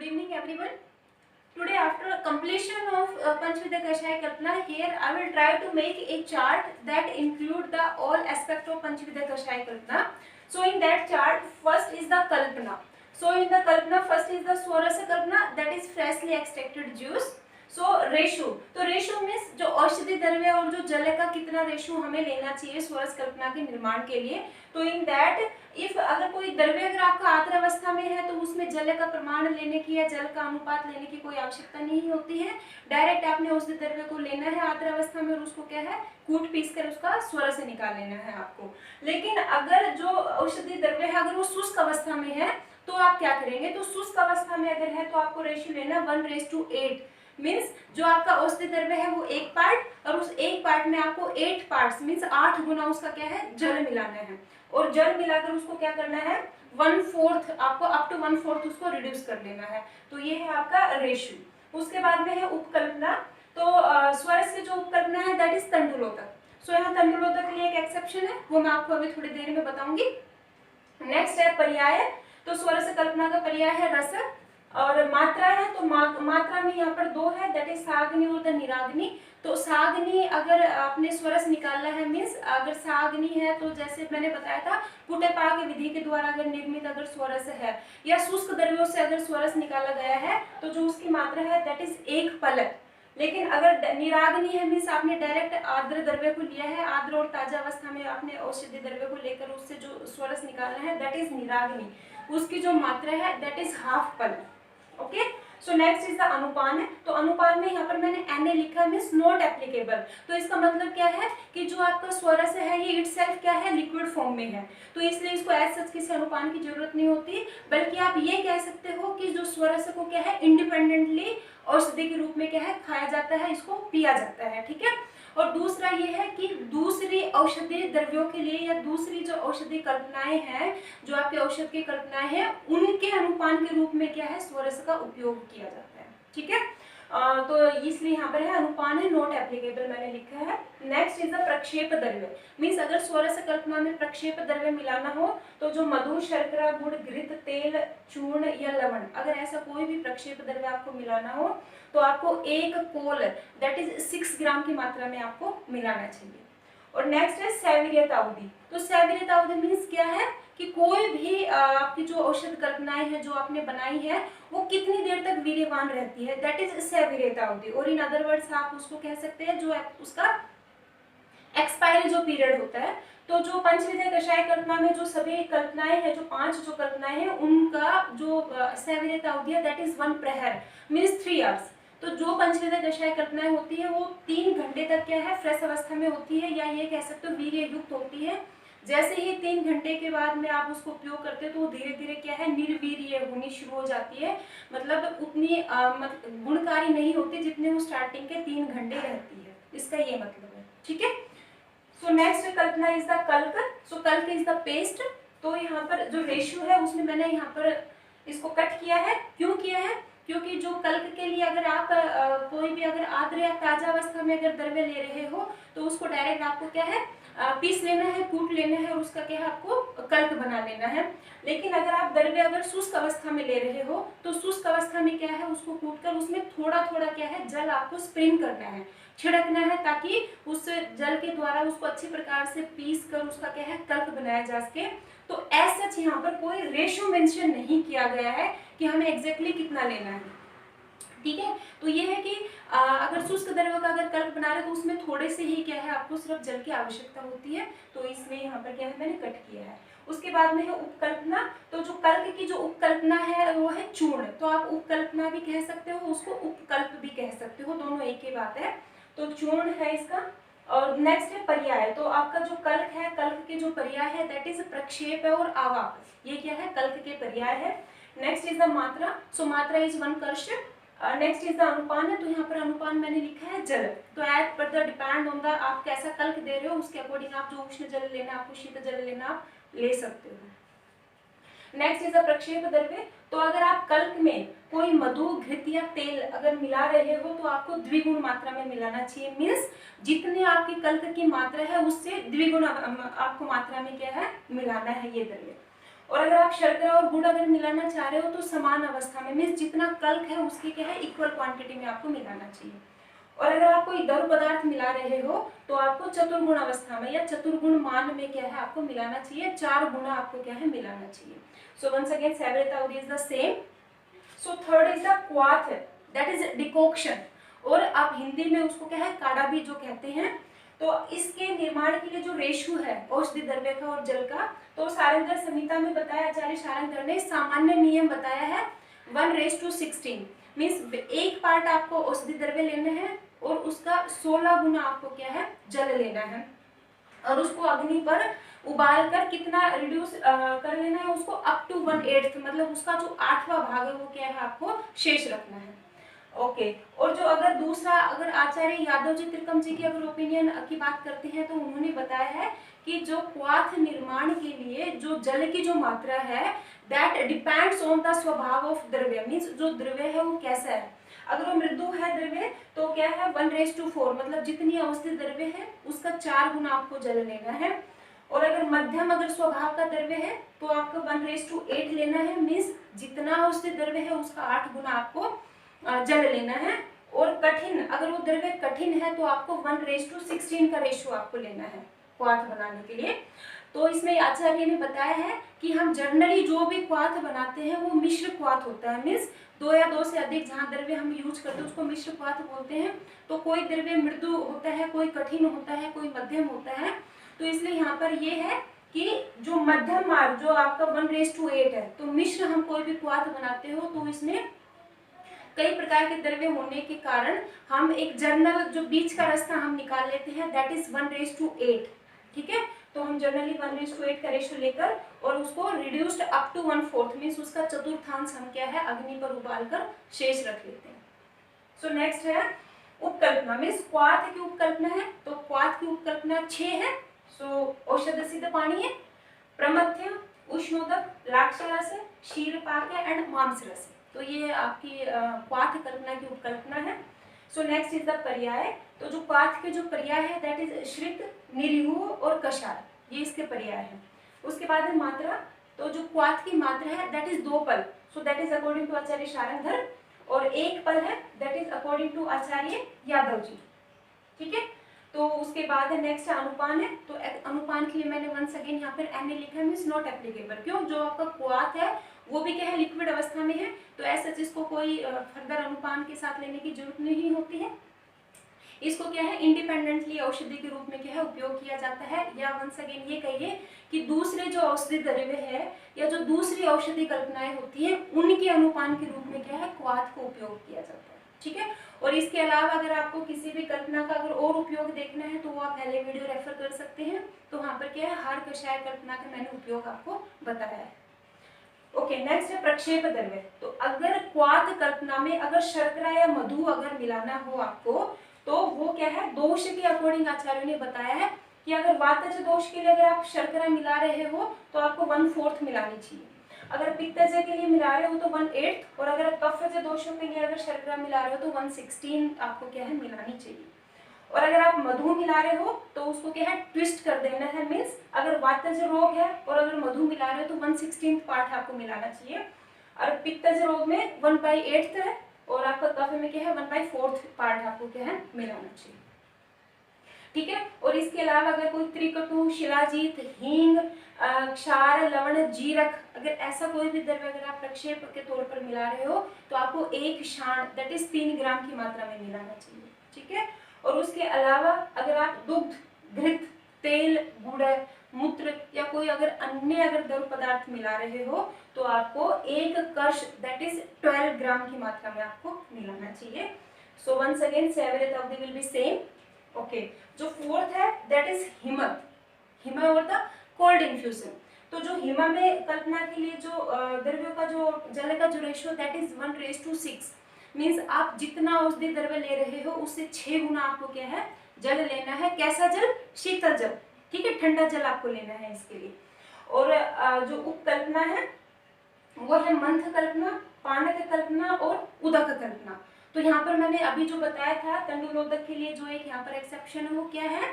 evening everyone. Today after completion of Panchvidya Kashaya Kalpana, here I will try to make a chart that include the all aspect of Panchvidya Kashaya Kalpana. So in that chart first is the Kalpana. So in the Kalpana first is the Swarasa Kalpana, that is freshly extracted juice. So ratio, तो ratio means जो औषधि द्रव्य और जो जल का कितना ratio हमें लेना चाहिए स्वरस कल्पना के निर्माण के लिए। तो इन दैट इफ अगर कोई द्रव्य अगर आपका आर्द्र अवस्था में है तो उसमें जल का प्रमाण लेने की या जल का अनुपात लेने की कोई आवश्यकता नहीं होती है। डायरेक्ट आपने औषधि द्रव्य को लेना है आर्द्र अवस्था में और उसको क्या है कूट पीस कर उसका स्वर से निकाल लेना है आपको। लेकिन अगर जो औषधि द्रव्य है अगर वो शुष्क अवस्था में है तो आप क्या करेंगे, तो शुष्क अवस्था में अगर है तो आपको रेशियो लेना 1:8 मीन्स जो आपका औषधि द्रव्य है वो 1 पार्ट और उस 1 पार्ट में आपको 8 पार्ट्स मीन्स 8 गुना उसका क्या है जल मिलाना है और जल मिलाकर उसको क्या करना है 1/4 आपको अप टू 1/4 उसको रिड्यूस कर लेना है। तो ये है आपका रेशियो। उसके बाद में है उपकल्पना। तो स्वरस की जो उपकल्पना है दैट इज तंडुलोदक। सो यहाँ तंडुलोदक के लिए एक एक्सेप्शन है वो मैं आपको अभी थोड़ी देर में बताऊंगी। नेक्स्ट है पर्याय। तो स्वरस कल्पना का पर्याय है रस और मात्रा है तो मात्रा में यहाँ पर 2 है दैट इज साग्नि और निराग्नि। तो साग्नि अगर आपने स्वरस निकालना है मीन्स अगर साग्नि है तो जैसे मैंने बताया था पुटेपाक विधि के द्वारा अगर निर्मित अगर स्वरस है या शुष्क द्रव्यों से अगर स्वरस निकाला गया है तो जो उसकी मात्रा है दैट इज 1 पलक। लेकिन अगर निराग्नि है मीन्स आपने डायरेक्ट आर्द्र द्रव्य को लिया है, आर्द्र और ताजा अवस्था में आपने औषधि द्रव्य को लेकर उससे जो स्वरस निकालना है दैट इज निराग्नि। उसकी जो मात्रा है दैट इज हाफ पलक। Okay, so next is the अनुपान है। तो अनुपान में यहाँ पर मैंने Na लिखा है मीन्स नॉट एप्लीकेबल। तो इसका मतलब क्या है कि जो आपका स्वरस है ये इटसेल्फ क्या है लिक्विड फॉर्म में है तो इसलिए इसको एज सच किसी अनुपान की जरूरत नहीं होती, बल्कि आप ये कह सकते हो कि जो स्वरस को क्या है इंडिपेंडेंटली औषधि के रूप में क्या है खाया जाता है, इसको पिया जाता है। ठीक है, और दूसरा ये है कि दूसरी औषधि द्रव्यों के लिए या दूसरी जो औषधि कल्पनाएं हैं जो आपके औषध की कल्पनाएं हैं उनके अनुपान के रूप में क्या है स्वरस का उपयोग किया जाता है। ठीक है, तो इसलिए यहाँ पर है अनुपान है नॉट एप्लीकेबल मैंने लिखा है। नेक्स्ट इज द प्रक्षेप द्रव्य मीन्स अगर स्वरस कल्पना में प्रक्षेप द्रव्य मिलाना हो तो जो मधु शर्करा गुड़ घृत तेल चूर्ण या लवण अगर ऐसा कोई भी प्रक्षेप द्रव्य आपको मिलाना हो तो आपको 1 कोल दैट इज 6 ग्राम की मात्रा में आपको मिलाना चाहिए। और नेक्स्ट है सैवीर्यतावधि। तो सैवीर्यतावधि मीन्स क्या है कि कोई भी आपकी जो औषध कल्पनाएं हैं जो आपने बनाई है वो कितनी देर तक वीर्यवान रहती है दैट इज सैवीर्यतावधि। और इन अदर वर्ड्स आप उसको कह सकते हैं जो उसका एक्सपायरी जो पीरियड होता है। तो जो पंचविद्या कषाय कल्पना में जो सभी कल्पनाएं हैं जो 5 जो कल्पनाएं हैं उनका जो सैवीर्यता अवधि है दैट इज 1 प्रहर मीन्स 3 आवर्स। तो जो पंचविद्या कषाय कल्पनाएं होती है वो 3 घंटे तक क्या है फ्रेश अवस्था में होती है या ये कह सकते हो वीर्य युक्त होती है। जैसे ही 3 घंटे के बाद में आप उसको उपयोग करते हो तो वो धीरे धीरे क्या है निर्वीर्य होनी शुरू हो जाती है, मतलब उतनी गुणकारी नहीं होती जितने वो स्टार्टिंग के 3 घंटे रहती है, इसका ये मतलब है। ठीक है, सो नेक्स्ट कल्पना इज द कल्क। सो कल्क इज द पेस्ट। तो यहाँ पर जो रेशियो है उसमें मैंने यहाँ पर इसको कट किया है। क्यों किया है, क्योंकि जो कल्क के लिए अगर आप कोई भी अगर आर्द्र या ताजा अवस्था में अगर द्रव्य ले रहे हो तो उसको डायरेक्ट आपको क्या है पीस लेना है, कूट लेना है और उसका क्या है आपको कल्क बना लेना है। लेकिन अगर आप द्रव्य अगर शुष्क अवस्था में ले रहे हो तो शुष्क अवस्था में क्या है उसको कूट कर उसमें थोड़ा थोड़ा क्या है जल आपको स्प्रिंग करना है, छिड़कना है ताकि उस जल के द्वारा उसको अच्छी प्रकार से पीस कर उसका क्या है कल्क बनाया जा सके। तो एज सच यहाँ पर कोई रेशियो मेंशन नहीं किया गया है कि हमें एग्जैक्टली कितना लेना है। ठीक है, तो ये है कि अगर शुष्क द्रव्य का अगर कल्क बना रहे तो उसमें थोड़े से ही क्या है आपको सिर्फ जल की आवश्यकता होती है, तो इसलिए यहाँ पर क्या है मैंने कट किया है। उसके बाद में है उपकल्पना। तो जो कल्क की जो उपकल्पना है वो है चूर्ण। तो आप उपकल्पना भी कह सकते हो उसको उपकल्प भी कह सकते हो, दोनों एक ही बात है। तो चूर्ण है इसका। और नेक्स्ट है पर्याय। तो आपका जो कल्क है कल्क के जो पर्याय है दैट इज प्रक्षेप और आवाप, ये क्या है कल्क के पर्याय है। नेक्स्ट इज द मात्रा। सो मात्रा इज 1 कर्ष। नेक्स्ट इज द अनुपान है। तो यहाँ पर अनुपान मैंने लिखा है जल। तो as per the depend on the आप कैसा कल्क दे रहे हो उसके अकॉर्डिंग आप जो उष्ण जल लेना आपको शीत जल लेना आप ले सकते हो। नेक्स्ट इज द प्रक्षेप द्रव्य। तो अगर आप कल्क में कोई मधु घृत या तेल अगर मिला रहे हो तो आपको द्विगुण मात्रा में मिलाना चाहिए, मीन्स जितने आपकी कल्क की मात्रा है उससे द्विगुण आपको मात्रा में क्या है मिलाना है ये द्रव्य। और अगर आप शर्करा और गुड़ अगर मिलाना चाह रहे हो तो समान अवस्था में, मीन्स जितना कल्क है उसकी क्या है इक्वल क्वांटिटी में आपको मिलाना चाहिए। और अगर आप कोई द्रव पदार्थ मिला रहे हो तो आपको चतुर्गुण अवस्था में या चतुर्गुण मान में क्या है आपको मिलाना चाहिए, 4 गुना आपको क्या है मिलाना चाहिए। सो वंस अगेन सेवरेट is the same. So third is the क्वाथ, दैट इज डिकॉक्शन, और आप हिंदी में उसको क्या है काढ़ा भी जो कहते हैं। तो इसके निर्माण के लिए जो रेशो है औषधि द्रव्य का और जल का, तो सारंगधर संहिता में बताया, आचार्य सारंगधर ने सामान्य नियम बताया है 1:16, मीन्स एक पार्ट आपको औषधि द्रव्य लेना है और उसका 16 गुना आपको क्या है जल लेना है, और उसको अग्नि पर उबाल कर कितना रिड्यूस कर लेना है उसको, अप टू 1/8, मतलब उसका जो 8वां भाग है वो क्या है आपको शेष रखना है। ओके और जो अगर दूसरा, अगर आचार्य यादव जी त्रिकम जी की अगर ओपिनियन की बात करते हैं तो उन्होंने बताया है कि जो क्वाथ निर्माण के लिए जो जल की जो मात्रा है दैट डिपेंड्स ऑन द स्वभाव ऑफ द्रव्य, मीन्स जो द्रव्य है वो कैसा है। अगर वो मृदु है द्रव्य तो क्या है 1:4, मतलब जितनी अवस्थित द्रव्य है उसका 4 गुना आपको जल लेना है। और अगर मध्यम अगर स्वभाव का द्रव्य है तो आपको 1:8 लेना है, मीन्स जितना अवस्थित द्रव्य है उसका 8 गुना आपको जल लेना है। और कठिन, अगर वो द्रव्य कठिन है तो आपको 1:16 का रेशियो आपको लेना है क्वाथ बनाने के लिए। तो इसमें आचार्य ने बताया है कि हम जनरली जो भी क्वाथ बनाते हैं वो मिश्र क्वाथ होता है, मीन्स 2 या 2 से अधिक जहाँ द्रव्य हम यूज करते हैं उसको मिश्र क्वाथ बोलते हैं। तो कोई द्रव्य मृदु होता है, कोई कठिन होता है, कोई मध्यम होता है। तो इसलिए यहाँ पर ये है कि जो मध्यम मार्ग जो आपका 1:8 है, तो मिश्र हम कोई भी क्वाथ बनाते हो तो इसमें कई प्रकार के द्रव्य होने के कारण हम एक जर्नल जो बीच का रास्ता हम निकाल लेते हैं, दैट इज 1:8, ठीक है। तो हम जनरली 1:8 का रेशियो लेकर और उसको रिड्यूस्ड अप टू 1/4, मीन्स उसका चतुर्थांश हम क्या है अग्नि पर उबाल कर शेष रख लेते हैं। सो नेक्स्ट है उपकल्पना, मीन्स क्वाथ की उपकल्पना है। तो क्वाथ की उपकल्पना 6 है। सो औषध सिद्ध पानी है, प्रमथ्य, उष्णोदक, लाक्षारस, क्षीरपाक एंड मांस रस। तो ये आपकी क्वाथ कल्पना की उपकल्पना है। सो नेक्स्ट इज द पर्याय। तो जो क्वाथ के जो पर्याय है दैट इज श्रित, निरीहु और कषाय, ये इसके पर्याय है। उसके बाद है मात्रा। तो जो क्वाथ की मात्रा है दैट इज 2 पल, so that is according to Acharya Sarangdhar, और 1 पल है that is according to Acharya Yadav ji, ठीक है। तो उसके बाद है नेक्स्ट अनुपान है। तो अनुपान के लिए मैंने वंस अगेन यहाँ पर एन लिखा है, मीन्स नॉट एप्लीकेबल। क्यों, जो आपका क्वाथ है वो भी क्या है लिक्विड अवस्था में है, तो ऐसा जिसको कोई फर्दर अनुपान के साथ लेने की जरूरत नहीं होती है। इसको क्या है इंडिपेंडेंटली औषधि के रूप में क्या है उपयोग किया जाता है। या वंस अगेन ये कहिए कि दूसरे जो औषधि द्रव्य है या जो दूसरी औषधि कल्पनाएं होती है उनके अनुपान के रूप में क्या है क्वाथ को उपयोग किया जाता है, ठीक है। और इसके अलावा अगर आपको किसी भी कल्पना का अगर और उपयोग देखना है तो वो आप पहले वीडियो रेफर कर सकते हैं। तो वहाँ पर क्या है हर कषाय कल्पना का मैंने उपयोग आपको बताया है। ओके नेक्स्ट है प्रक्षेप द्रव्य। तो अगर क्वाथ कल्पना में अगर शर्करा या मधु अगर मिलाना हो आपको तो वो क्या है दोष के अकॉर्डिंग आचार्यों ने बताया है कि अगर वातज दोष के लिए अगर आप शर्करा मिला रहे हो तो आपको 1/4 मिलानी चाहिए। अगर पित्तज के लिए मिला रहे हो तो 1/8, और अगर कफज दोषों के लिए अगर शर्करा मिला रहे हो तो 1/16 आपको क्या है मिलानी चाहिए। और अगर आप मधु मिला रहे हो तो उसको क्या है ट्विस्ट कर देना है, मीन्स अगर वातज रोग है और अगर मधु मिला रहे हो तो 1/16 पार्ट आपको मिलाना चाहिए। और पित्तज रोग में 1/8 है और आपका कफ में क्या है 1/4 पार्ट आपको क्या है मिलाना चाहिए, ठीक है। और इसके अलावा अगर कोई त्रिकटु, शिलाजीत, हींग, क्षार, लवण, जीरक, अगर ऐसा कोई भी द्रव्य अगर आप प्रक्षेप के तौर पर मिला रहे हो तो आपको 1 क्षाण दैट इज 3 ग्राम की मात्रा में मिलाना चाहिए, ठीक है। और उसके अलावा अगर आप दुग्ध, घृत, तेल, गुड़, मूत्र या कोई अगर अन्य अगर द्रव पदार्थ मिला रहे हो तो आपको 1 कर्ष दैट इज 12 ग्राम की मात्रा में आपको मिलाना चाहिए। So once again sewerage of the will be same. Okay जो फोर्थ है दैट इज हिम, हिम और द कोल्ड इन्फ्यूजन। तो जो हिमा में कल्पना के लिए जो द्रव्यों का जो जल का जो रेशियो दैट इज 1:6, मीन्स आप जितना औषधि द्रव्य ले रहे हो उससे 6 गुना आपको क्या है जल लेना है। कैसा जल, शीतल जल, ठीक है, ठंडा जल आपको लेना है इसके लिए। और जो उपकल्पना है वो है मंथ कल्पना, पानक कल्पना और उदक कल्पना। तो यहाँ पर मैंने अभी जो बताया था तंडुलोदक के लिए जो एक यहाँ पर एक्सेप्शन है वो क्या है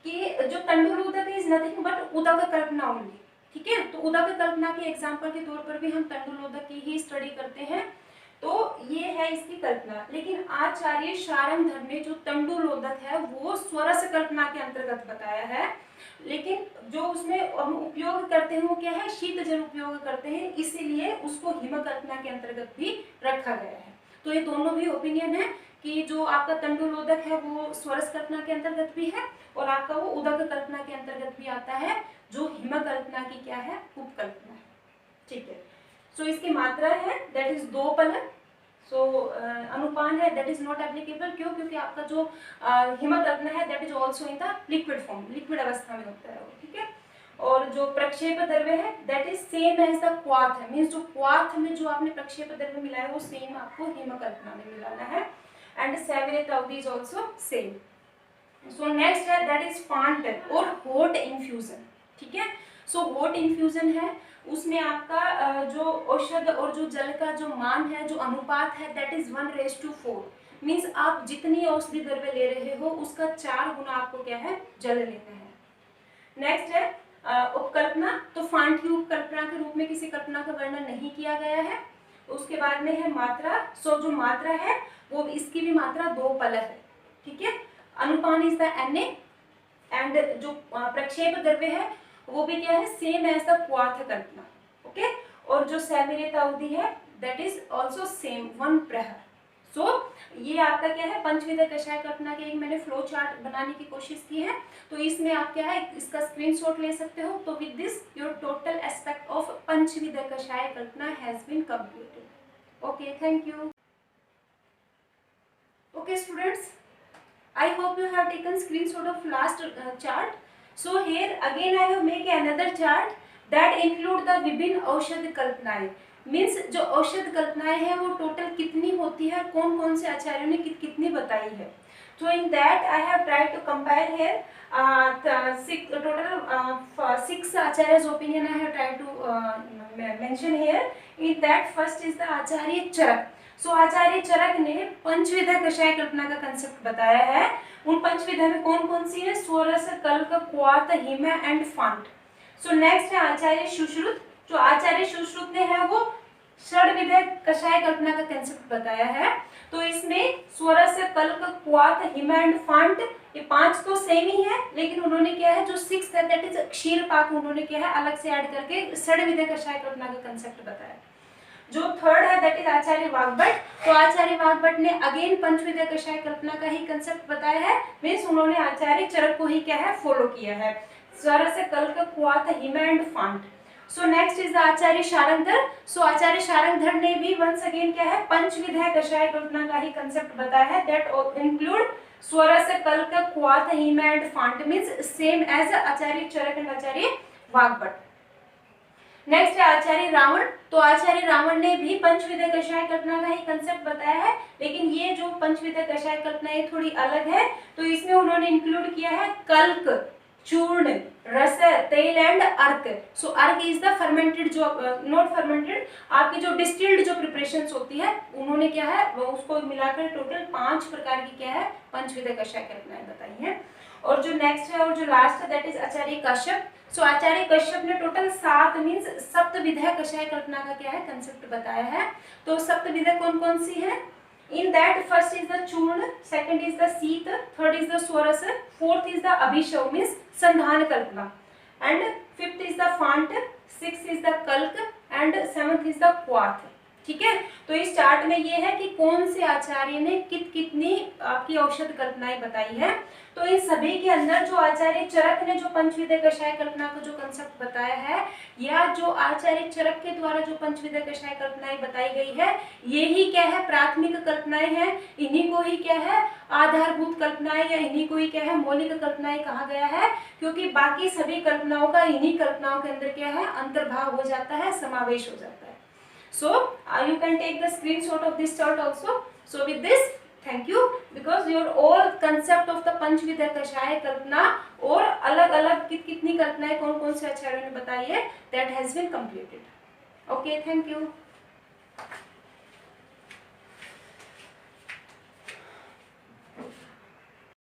कि जो तंडुलोदक इज नथिंग बट उदक कल्पना ओनली, ठीक है। तो उदक कल्पना के एग्जाम्पल के तौर पर भी हम तंडुलोदक की ही स्टडी करते हैं। तो ये है इसकी कल्पना। लेकिन आचार्य शारंगधर ने जो तंडुलोदक है वो स्वरस कल्पना के अंतर्गत बताया है, लेकिन जो उसमें हम उपयोग करते हैं वो क्या है, शीत जल उपयोग करते हैं, इसीलिए उसको हिम कल्पना के अंतर्गत भी रखा गया है। तो ये दोनों भी ओपिनियन है कि जो आपका तंडुलोदक है वो स्वरस कल्पना के अंतर्गत भी है और आपका वो उदक कल्पना के अंतर्गत भी आता है, जो हिम कल्पना की क्या है, उपकल्पना है। ठीक है। सो इसकी मात्रा है दैट इज 2 पलक। सो अनुपान है दैट इज नॉट एप्लीकेबल। क्यों? क्योंकि आपका जो हिम कल्पना है that is also in the liquid form, liquid अवस्था में होता है वो। ठीक है। और जो प्रक्षेप द्रव्य है that is same as the kwatha है, मीन्स जो क्वाथ में जो आपने प्रक्षेप द्रव्य मिला है वो सेम आपको हिम कल्पना में मिलाना है। एंड सेवेरेट अवधि is also same. So next है दैट इज फांट और हॉट इन्फ्यूजन। ठीक है। सो हॉट इन्फ्यूजन है, उसमें आपका जो औषध और जो जल का जो मान है, जो अनुपात है दैट इज 1:4, मीन्स आप जितनी औषधि द्रव्य ले रहे हो उसका 4 गुना आपको क्या है, जल लेना है। नेक्स्ट है उपकल्पना। तो फांट की उपकल्पना के रूप में किसी कल्पना का वर्णन नहीं किया गया है। उसके बाद में है मात्रा। सो जो मात्रा है वो इसकी भी मात्रा 2 पलक है। ठीक है। अनुपान इज द Na एंड जो प्रक्षेप द्रव्य है वो भी क्या है, सेम एज द क्वाथ कल्पना। ओके। और जो सेमिरेत अवधि है दैट इज ऑल्सो सेम 1 प्रहर। सो ये आपका क्या है, पंचविध कषाय कल्पना के एक मैंने फ्लो चार्ट बनाने की कोशिश की है, तो इसमें आप क्या है इसका स्क्रीनशॉट ले सकते हो। तो with this your total aspect of पंचविध कषाय कल्पना has been completed. Okay, thank you. Okay students, I hope you have taken screenshot of last chart. So here again I have make another chart that include the विभिन्न औषध कल्पनाएं। Means जो औषध कल्पनाएं हैं वो टोटल कितनी होती है, कौन कौन से आचार्यों ने कितनी बताई है। So in that I have tried to compare here total 6 acharyas opinion I have tried to mention here. In that first is the आचार्य चरक। सो आचार्य चरक ने पंचविधा कषाय कल्पना का कंसेप्ट बताया है। उन पंचविधा में कौन कौन सी है, स्वरस, कल्क, क्वाथ, हिम एंड फांट। सो नेक्स्ट है आचार्य सुश्रुत। जो आचार्य सुश्रुत ने है वो षड्विध कषाय कल्पना का कंसेप्ट बताया है। तो इसमें स्वरस, कल्क, क्वाथ, हिम एंड फांट ये 5 तो सेम ही है, लेकिन उन्होंने क्या है जो 6th है दैट इज क्षीर पाक, उन्होंने क्या है अलग से ऐड करके षड्विध कषाय कल्पना का कंसेप्ट बताया। जो 3rd है दैट इज आचार्य वाग्भट। तो आचार्य वाग्भट ने अगेन पंचविध कषाय कल्पना का ही कंसेप्ट बताया है, मीन्स उन्होंने आचार्य चरक को ही क्या है फॉलो किया है, स्वरस, कल्क, क्वाथ, हिम एंड फांट। So next is the Acharya Sharangdhar. So Acharya Sharangdhar ने भी वंस अगेन क्या है पंचविध कषाय कल्पना का ही कंसेप्ट बताया है, दैट इंक्लूड स्वरस, कल्क, क्वाथ, him and phanta, means same as Acharya Charaka and Acharya Vagbhata. Next है आचार्य रावण। तो आचार्य रावण ने भी पंचविध कषाय कल्पना का ही कंसेप्ट बताया है, लेकिन ये जो पंचविध कषाय कल्पना है थोड़ी अलग है। तो इसमें उन्होंने इंक्लूड किया है कल्क, चूर्ण, रस, तेल एंड अर्क। सो अर्क इज द फर्मेंटेड, जो नॉट फर्मेंटेड, आपकी जो डिस्टिल्ड जो प्रिपरेशंस होती है उन्होंने क्या है वो उसको मिलाकर टोटल 5 प्रकार की क्या है पंचविध कषाय कल्पनाएं बताई हैं। और जो नेक्स्ट है और जो लास्ट है दैट इज आचार्य कश्यप। सो आचार्य कश्यप ने टोटल 7 मीन्स सप्तविध कषाय कल्पना का क्या है कंसेप्ट बताया है। तो सप्तविध कौन कौन सी है, in that first is the चूर्ण, सेकंड इज द शीत, थर्ड इज द स्वरस, फोर्थ इज द अभिशव मीन्स संधान कल्पना, एंड फिफ्थ इज द फांट, सिक्स्थ इज द कल्क एंड सेवंथ इज द क्वाथ। ठीक है। तो इस चार्ट में ये है कि कौन से आचार्य ने कितनी आपकी औषध कल्पनाएं बताई है। तो इन सभी के अंदर जो आचार्य चरक ने जो पंचविध कषाय कल्पना का जो कंसेप्ट बताया है, या जो आचार्य चरक के द्वारा जो पंचविध कषाय कल्पनाएं बताई गई है, ये ही क्या है प्राथमिक कल्पनाएं हैं। इन्हीं को ही क्या है आधारभूत कल्पनाएं या इन्हीं को ही क्या है मौलिक कल्पनाएं कहा गया है, क्योंकि बाकी सभी कल्पनाओं का इन्हीं कल्पनाओं के अंदर क्या है अंतर्भाव हो जाता है, समावेश हो जाता है। So you can take the screenshot of this chart also. So with this, thank you, because your all concept of the पंचविध कषाय कल्पना और अलग अलग कितनी कल्पनाएं कौन कौन से आचार्यों ने बताई है that has been completed. Okay, thank you.